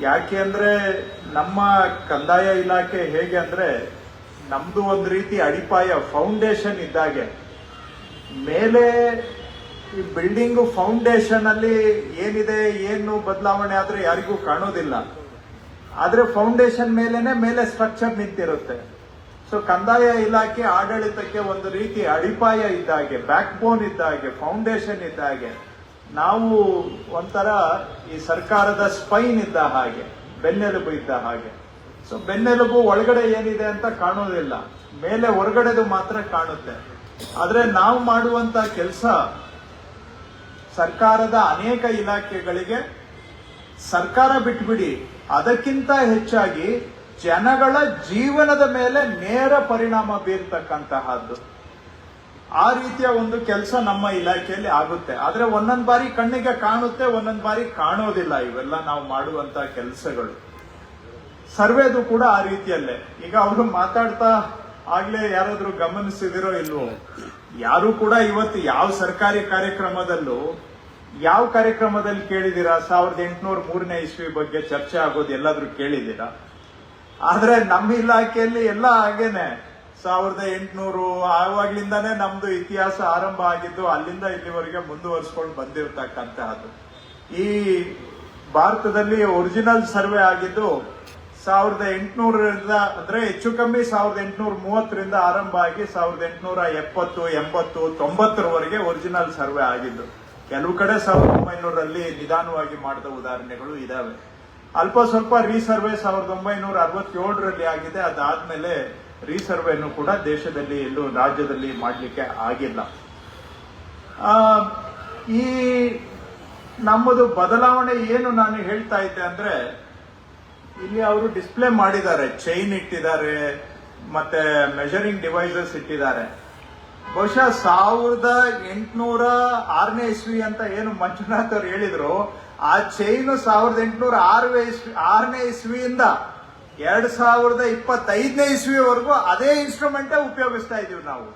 ಯಾಕೆ ಅಂದ್ರೆ ನಮ್ಮ ಕಂದಾಯ ಇಲಾಖೆ ಹೇಗೆ ಅಂದ್ರೆ ನಮ್ದು ಒಂದು ರೀತಿ ಅಡಿಪಾಯ ಫೌಂಡೇಶನ್ ಇದ್ದಾಗೆ. ಮೇಲೆ ಈ ಬಿಲ್ಡಿಂಗ್ ಫೌಂಡೇಶನ್ ಅಲ್ಲಿ ಏನಿದೆ ಏನು ಬದಲಾವಣೆ ಆದ್ರೆ ಯಾರಿಗೂ ಕಾಣೋದಿಲ್ಲ. ಆದ್ರೆ ಫೌಂಡೇಶನ್ ಮೇಲೆ ಸ್ಟ್ರಕ್ಚರ್ ನಿಂತಿರುತ್ತೆ. ಸೊ ಕಂದಾಯ ಇಲಾಖೆ ಆಡಳಿತಕ್ಕೆ ಒಂದು ರೀತಿ ಅಡಿಪಾಯ ಇದ್ದಾಗೆ, ಬ್ಯಾಕ್ ಬೋನ್ ಇದ್ದಾಗೆ, ಫೌಂಡೇಶನ್ ಇದ್ದಾಗೆ. ನಾವು ಒಂಥರ ಈ ಸರ್ಕಾರದ ಸ್ಪೈನ್ ಇದ್ದ ಹಾಗೆ, ಬೆನ್ನೆಲುಬು ಇದ್ದ ಹಾಗೆ. ಸೊ ಬೆನ್ನೆಲುಬು ಒಳಗಡೆ ಏನಿದೆ ಅಂತ ಕಾಣೋದಿಲ್ಲ, ಮೇಲೆ ಹೊರಗಡೆದು ಮಾತ್ರ ಕಾಣುತ್ತೆ. ಆದ್ರೆ ನಾವು ಮಾಡುವಂತ ಕೆಲಸ ಸರ್ಕಾರದ ಅನೇಕ ಇಲಾಖೆಗಳಿಗೆ ಸರ್ಕಾರ ಬಿಟ್ಬಿಡಿ, ಅದಕ್ಕಿಂತ ಹೆಚ್ಚಾಗಿ ಜನಗಳ ಜೀವನದ ಮೇಲೆ ನೇರ ಪರಿಣಾಮ ಬೀರ್ತಕ್ಕಂತಹದ್ದು. ಆ ರೀತಿಯ ಒಂದು ಕೆಲಸ ನಮ್ಮ ಇಲಾಖೆಯಲ್ಲಿ ಆಗುತ್ತೆ. ಆದ್ರೆ ಒಂದೊಂದು ಬಾರಿ ಕಣ್ಣಿಗೆ ಕಾಣುತ್ತೆ, ಒಂದೊಂದು ಬಾರಿ ಕಾಣೋದಿಲ್ಲ. ಇವೆಲ್ಲ ನಾವು ಮಾಡುವಂತ ಕೆಲಸಗಳು. ಸರ್ವೇದು ಕೂಡ ಆ ರೀತಿಯಲ್ಲೇ. ಈಗ ಅವರು ಮಾತಾಡ್ತಾ ಆಗ್ಲೇ ಯಾರಾದ್ರೂ ಗಮನಿಸಿದಿರೋ ಇಲ್ವೋ, ಯಾರು ಕೂಡ ಇವತ್ತು ಯಾವ ಸರ್ಕಾರಿ ಕಾರ್ಯಕ್ರಮದಲ್ಲೂ ಯಾವ ಕಾರ್ಯಕ್ರಮದಲ್ಲಿ ಕೇಳಿದೀರಾ 1803ನೇ ಇಸ್ವಿ ಬಗ್ಗೆ ಚರ್ಚೆ ಆಗೋದು ಎಲ್ಲಾದ್ರೂ ಕೇಳಿದೀರಾ? ಆದ್ರೆ ನಮ್ಮ ಇಲಾಖೆಯಲ್ಲಿ ಎಲ್ಲ ಹಾಗೇನೆ 1800 ಆವಾಗ್ಲಿಂದಾನೇ ನಮ್ದು ಇತಿಹಾಸ ಆರಂಭ ಆಗಿದ್ದು, ಅಲ್ಲಿಂದ ಇಲ್ಲಿವರೆಗೆ ಮುಂದುವರಿಸ್ಕೊಂಡು ಬಂದಿರತಕ್ಕಂತಹದ್ದು. ಈ ಭಾರತದಲ್ಲಿ ಒರಿಜಿನಲ್ ಸರ್ವೆ ಆಗಿದ್ದು 1800ರಿಂದ ಅಂದ್ರೆ ಹೆಚ್ಚು ಕಮ್ಮಿ 1830ರಿಂದ ಆರಂಭ ಆಗಿ 1870, 80, 90ರವರೆಗೆ ಒರಿಜಿನಲ್ ಸರ್ವೆ ಆಗಿದ್ದು. ಕೆಲವು ಕಡೆ 1900ರಲ್ಲಿ ನಿಧಾನವಾಗಿ ಮಾಡಿದ ಉದಾಹರಣೆಗಳು ಇದಾವೆ. ಅಲ್ಪ ಸ್ವಲ್ಪ ರೀಸರ್ವೆ 1967ರಲ್ಲಿ ಆಗಿದೆ. ಅದಾದ್ಮೇಲೆ ರೀಸರ್ವೆನು ಕೂಡ ದೇಶದಲ್ಲಿ ಎಲ್ಲೂ ರಾಜ್ಯದಲ್ಲಿ ಮಾಡಲಿಕ್ಕೆ ಆಗಿಲ್ಲ. ಈ ನಮ್ಮದು ಬದಲಾವಣೆ ಏನು ನಾನು ಹೇಳ್ತಾ ಇದ್ದೆ ಅಂದ್ರೆ, ಇಲ್ಲಿ ಅವರು ಡಿಸ್ಪ್ಲೇ ಮಾಡಿದ್ದಾರೆ, ಚೈನ್ ಇಟ್ಟಿದ್ದಾರೆ, ಮತ್ತೆ ಮೆಜರಿಂಗ್ ಡಿವೈಸಸ್ ಇಟ್ಟಿದ್ದಾರೆ. ಬಹುಶಃ 1806ನೇ ಇಸ್ವಿ ಅಂತ ಏನು ಮಂಜುನಾಥ್ ಅವರು ಹೇಳಿದ್ರು, ಆ ಚೈನ್ 1806ನೇ ಇಸ್ವಿಯಿಂದ 2025ನೇ ಇಸ್ವಿವರೆಗೂ ಅದೇ ಇನ್ಸ್ಟ್ರೂಮೆಂಟೇ ಉಪಯೋಗಿಸ್ತಾ ಇದೀವಿ ನಾವು.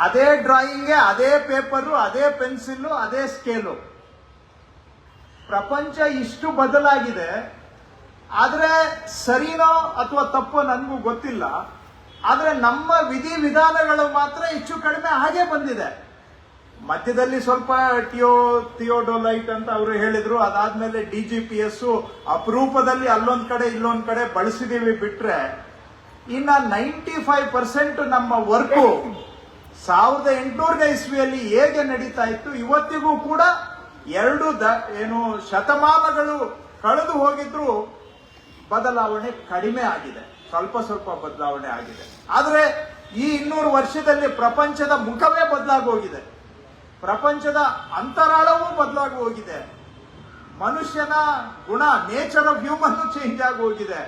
ಅದೇ ಡ್ರಾಯಿಂಗ್, ಅದೇ ಪೇಪರು, ಅದೇ ಪೆನ್ಸಿಲ್, ಅದೇ ಸ್ಕೇಲು. ಪ್ರಪಂಚ ಇಷ್ಟು ಬದಲಾಗಿದೆ. ಆದ್ರೆ ಸರಿನೋ ಅಥವಾ ತಪ್ಪೋ ನನಗೂ ಗೊತ್ತಿಲ್ಲ. ಆದ್ರೆ ನಮ್ಮ ವಿಧಿ ವಿಧಾನಗಳು ಮಾತ್ರ ಹೆಚ್ಚು ಕಡಿಮೆ ಹಾಗೆ ಬಂದಿದೆ. ಮಧ್ಯದಲ್ಲಿ ಸ್ವಲ್ಪ ಥಿಯೋಡೋಲೈಟ್ ಅಂತ ಅವರು ಹೇಳಿದ್ರು. ಅದಾದ್ಮೇಲೆ DGPS ಅಪರೂಪದಲ್ಲಿ ಅಲ್ಲೊಂದ್ ಕಡೆ ಇಲ್ಲೊಂದ್ ಕಡೆ ಬಳಸಿದೀವಿ ಬಿಟ್ರೆ, ಇನ್ನ 95% ನಮ್ಮ ವರ್ಕು 1800ನೇ ಇಸ್ವಿಯಲ್ಲಿ ಹೇಗೆ ನಡೀತಾ ಇತ್ತು ಇವತ್ತಿಗೂ ಕೂಡ ಶತಮಾನಗಳು ಕಳೆದು ಹೋಗಿದ್ರು ಬದಲಾವಣೆ ಕಡಿಮೆ ಆಗಿದೆ. ಸ್ವಲ್ಪ ಸ್ವಲ್ಪ ಬದಲಾವಣೆ ಆಗಿದೆ. ಆದ್ರೆ ಈ 200 ವರ್ಷದಲ್ಲಿ ಪ್ರಪಂಚದ ಮುಖವೇ ಬದಲಾಗೋಗಿದೆ. ಪ್ರಪಂಚದ ಅಂತರಾಳವೂ ಬದಲಾಗಿ ಹೋಗಿದೆ. ಮನುಷ್ಯನ ಗುಣ, ನೇಚರ್ ಆಫ್ ಹ್ಯೂಮನ್ ಚೇಂಜ್ ಆಗಿ ಹೋಗಿದೆ.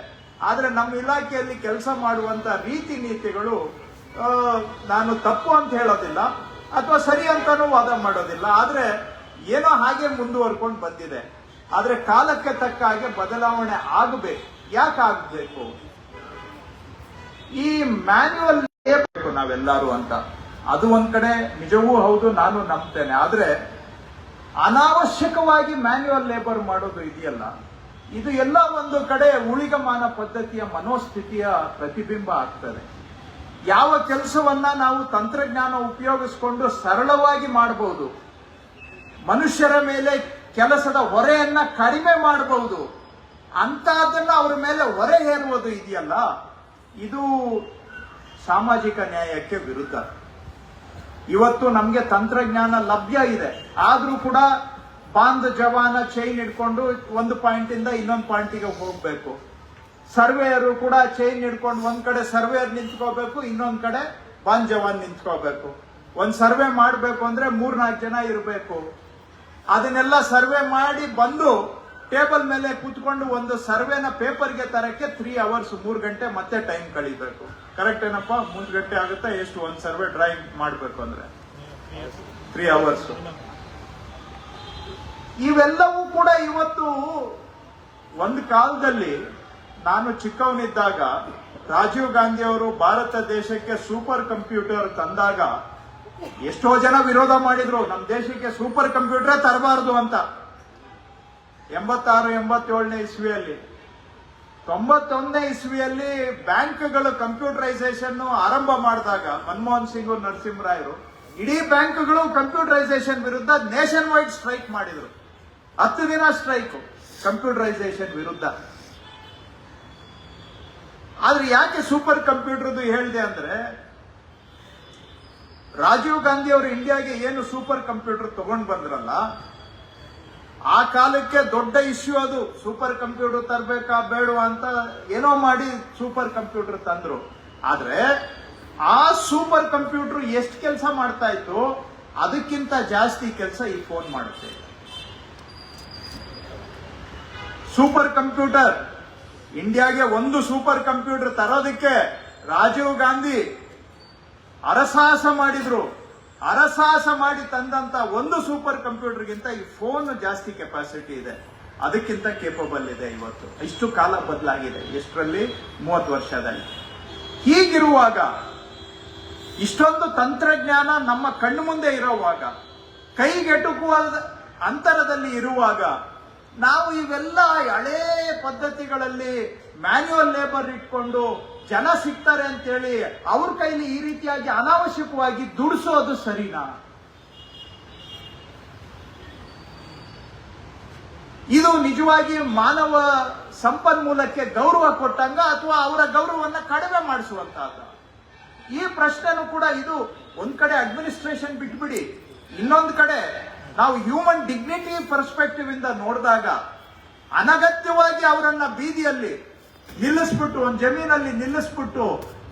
ಆದ್ರೆ ನಮ್ಮ ಇಲಾಖೆಯಲ್ಲಿ ಕೆಲಸ ಮಾಡುವಂತ ರೀತಿ ನೀತಿಗಳು ನಾನು ತಪ್ಪು ಅಂತ ಹೇಳೋದಿಲ್ಲ ಅಥವಾ ಸರಿ ಅಂತಾನೂ ವಾದ ಮಾಡೋದಿಲ್ಲ. ಆದ್ರೆ ಏನೋ ಹಾಗೆ ಮುಂದುವರ್ಕೊಂಡು ಬಂದಿದೆ. ಆದ್ರೆ ಕಾಲಕ್ಕೆ ತಕ್ಕ ಹಾಗೆ ಬದಲಾವಣೆ ಆಗಬೇಕು. ಯಾಕೆ ಆಗಬೇಕು? ಈ ಮ್ಯಾನ್ಯುವಲ್ ಬೇಕು ನಾವೆಲ್ಲರೂ ಅಂತ, ಅದು ಒಂದ್ ಕಡೆ ನಿಜವೂ ಹೌದು, ನಾನು ನಂಬ್ತೇನೆ. ಆದ್ರೆ ಅನಾವಶ್ಯಕವಾಗಿ ಮ್ಯಾನ್ಯುವಲ್ ಲೇಬರ್ ಮಾಡೋದು ಇದೆಯಲ್ಲ, ಇದು ಎಲ್ಲ ಒಂದು ಕಡೆ ಉಳಿಗಮಾನ ಪದ್ಧತಿಯ ಮನೋಸ್ಥಿತಿಯ ಪ್ರತಿಬಿಂಬ ಆಗ್ತದೆ. ಯಾವ ಕೆಲಸವನ್ನ ನಾವು ತಂತ್ರಜ್ಞಾನ ಉಪಯೋಗಿಸಿಕೊಂಡು ಸರಳವಾಗಿ ಮಾಡಬಹುದು, ಮನುಷ್ಯರ ಮೇಲೆ ಕೆಲಸದ ಹೊರೆಯನ್ನ ಕಡಿಮೆ ಮಾಡಬಹುದು, ಅಂತಹದನ್ನ ಅವ್ರ ಮೇಲೆ ಹೊರೆ ಹೇರುವುದು ಇದೆಯಲ್ಲ, ಇದು ಸಾಮಾಜಿಕ ನ್ಯಾಯಕ್ಕೆ ವಿರುದ್ಧ. ಇವತ್ತು ನಮ್ಗೆ ತಂತ್ರಜ್ಞಾನ ಲಭ್ಯ ಇದೆ, ಆದ್ರೂ ಕೂಡ ಬಾಂದ್ ಜವಾನ ಚೈನ್ ಹಿಡ್ಕೊಂಡು ಒಂದು ಪಾಯಿಂಟ್ ಇಂದ ಇನ್ನೊಂದು ಪಾಯಿಂಟಿಗೆ ಹೋಗ್ಬೇಕು. ಸರ್ವೇಯರು ಕೂಡ ಚೈನ್ ಹಿಡ್ಕೊಂಡು ಒಂದ್ ಕಡೆ ಸರ್ವೇಯರ್ ನಿಂತ್ಕೋಬೇಕು, ಇನ್ನೊಂದ್ ಕಡೆ ಬಾಂದ್ ಜವಾನ್ ನಿಂತ್ಕೋಬೇಕು. ಒಂದ್ ಸರ್ವೆ ಮಾಡ್ಬೇಕು ಅಂದ್ರೆ 3-4 ಜನ ಇರಬೇಕು. ಅದನ್ನೆಲ್ಲ ಸರ್ವೆ ಮಾಡಿ ಬಂದು ಟೇಬಲ್ ಮೇಲೆ ಕೂತ್ಕೊಂಡು ಒಂದು ಸರ್ವೆನ ಪೇಪರ್ಗೆ ತರಕ್ಕೆ 3 hours 3 ಗಂಟೆ ಮತ್ತೆ ಟೈಮ್ ಕಳಿಬೇಕು. ಕರೆಕ್ಟ್ ಏನಪ್ಪಾ? 3 ಗಂಟೆ ಆಗುತ್ತಾ? ಎಷ್ಟು ಒಂದು ಸರ್ವೆ ಡ್ರಾಯಿಂಗ್ ಮಾಡ್ಬೇಕು ಅಂದ್ರೆ 3 hours. ಇವೆಲ್ಲವೂ ಕೂಡ ಇವತ್ತು ಒಂದು ಕಾಲದಲ್ಲಿ ನಾನು ಚಿಕ್ಕವನಿದ್ದಾಗ ರಾಜೀವ್ ಗಾಂಧಿ ಅವರು ಭಾರತ ದೇಶಕ್ಕೆ ಸೂಪರ್ ಕಂಪ್ಯೂಟರ್ ತಂದಾಗ ಎಷ್ಟೋ ಜನ ವಿರೋಧ ಮಾಡಿದ್ರು, ನಮ್ಮ ದೇಶಕ್ಕೆ ಸೂಪರ್ ಕಂಪ್ಯೂಟರ್ ತರಬಾರದು ಅಂತ. 86, 87ನೇ ಇಸ್ವಿಯಲ್ಲಿ. 91ನೇ ಇಸ್ವಿಯಲ್ಲಿ ಬ್ಯಾಂಕ್ಗಳು ಕಂಪ್ಯೂಟರೈಸೇಷನ್ ಆರಂಭ ಮಾಡಿದಾಗ ಮನಮೋಹನ್ ಸಿಂಗ್, ನರಸಿಂಹರಾಯರು ಇಡೀ ಬ್ಯಾಂಕ್ಗಳು ಕಂಪ್ಯೂಟರೈಸೇಷನ್ ವಿರುದ್ಧ ನೇಷನ್ ವೈಡ್ ಸ್ಟ್ರೈಕ್ ಮಾಡಿದ್ರು. 10 ದಿನ ಸ್ಟ್ರೈಕ್ ಕಂಪ್ಯೂಟರೈಸೇಷನ್ ವಿರುದ್ಧ. ಆದ್ರೆ ಯಾಕೆ ಸೂಪರ್ ಕಂಪ್ಯೂಟರ್ದು ಹೇಳಿದೆ ಅಂದ್ರೆ, ರಾಜೀವ್ ಗಾಂಧಿ ಅವರು ಇಂಡಿಯಾಗೆ ಏನು ಸೂಪರ್ ಕಂಪ್ಯೂಟರ್ ತಗೊಂಡ್ ಬಂದ್ರಲ್ಲ, ಆ ಕಾಲಕ್ಕೆ ದೊಡ್ಡ ಇಶ್ಯೂ ಅದು. ಸೂಪರ್ ಕಂಪ್ಯೂಟರ್ ತರಬೇಕಾ ಬೇಡವಾ ಅಂತ ಏನೋ ಮಾಡಿ ಸೂಪರ್ ಕಂಪ್ಯೂಟರ್ ತಂದ್ರು. ಆದ್ರೆ ಆ ಸೂಪರ್ ಕಂಪ್ಯೂಟರ್ ಎಷ್ಟು ಕೆಲಸ ಮಾಡ್ತಾ ಇತ್ತು ಅದಕ್ಕಿಂತ ಜಾಸ್ತಿ ಕೆಲಸ ಈ ಫೋನ್ ಮಾಡುತ್ತೆ. ಸೂಪರ್ ಕಂಪ್ಯೂಟರ್ ಇಂಡಿಯಾಗೆ ಒಂದು ಸೂಪರ್ ಕಂಪ್ಯೂಟರ್ ತರೋದಕ್ಕೆ ರಾಜೀವ್ ಗಾಂಧಿ ಅರಸಾಹಸ ಮಾಡಿದ್ರು. ಅರಸಾಹಸ ಮಾಡಿ ತಂದಂತ ಒಂದು ಸೂಪರ್ ಕಂಪ್ಯೂಟರ್ಗಿಂತ ಈ ಫೋನ್ ಜಾಸ್ತಿ ಕೆಪಾಸಿಟಿ ಇದೆ, ಅದಕ್ಕಿಂತ ಕೇಪಬಲ್ ಇದೆ. ಇವತ್ತು ಇಷ್ಟು ಕಾಲ ಬದಲಾಗಿದೆ. ಎಷ್ಟರಲ್ಲಿ? 30 ವರ್ಷದಲ್ಲಿ. ಹೀಗಿರುವಾಗ, ಇಷ್ಟೊಂದು ತಂತ್ರಜ್ಞಾನ ನಮ್ಮ ಕಣ್ಣು ಮುಂದೆ ಇರುವಾಗ, ಕೈಗೆಟುಕುವ ಅಂತರದಲ್ಲಿ ಇರುವಾಗ, ನಾವು ಇವೆಲ್ಲ ಹಳೇ ಪದ್ಧತಿಗಳಲ್ಲಿ ಮ್ಯಾನ್ಯುವಲ್ ಲೇಬರ್ ಇಟ್ಕೊಂಡು ಜನ ಸಿಗ್ತಾರೆ ಅಂತೇಳಿ ಅವ್ರ ಕೈಲಿ ಈ ರೀತಿಯಾಗಿ ಅನಾವಶ್ಯಕವಾಗಿ ದುಡಿಸೋದು ಸರಿನಾ? ಇದು ನಿಜವಾಗಿ ಮಾನವ ಸಂಪನ್ಮೂಲಕ್ಕೆ ಗೌರವ ಕೊಟ್ಟಂಗ ಅಥವಾ ಅವರ ಗೌರವವನ್ನ ಕಡಿಮೆ ಮಾಡಿಸುವಂತಹದ್ದು? ಈ ಪ್ರಶ್ನೆನೂ ಕೂಡ ಇದು ಒಂದ್ ಕಡೆ ಅಡ್ಮಿನಿಸ್ಟ್ರೇಷನ್ ಬಿಟ್ಬಿಡಿ, ಇನ್ನೊಂದು ಕಡೆ ನಾವು ಹ್ಯೂಮನ್ ಡಿಗ್ನಿಟಿ ಪರ್ಸ್ಪೆಕ್ಟಿವ್ ಇಂದ ನೋಡಿದಾಗ ಅನಗತ್ಯವಾಗಿ ಅವರನ್ನ ಬೀದಿಯಲ್ಲಿ ನಿಲ್ಲಿಸ್ಬಿಟ್ಟು, ಒಂದು ಜಮೀನಲ್ಲಿ ನಿಲ್ಲಿಸ್ಬಿಟ್ಟು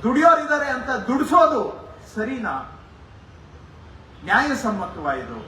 ದುಡಿಯೋರಿದ್ದಾರೆ ಅಂತ ದುಡಿಸೋದು ಸರಿನಾ? ನ್ಯಾಯಸಮ್ಮತವಾ ಇದು?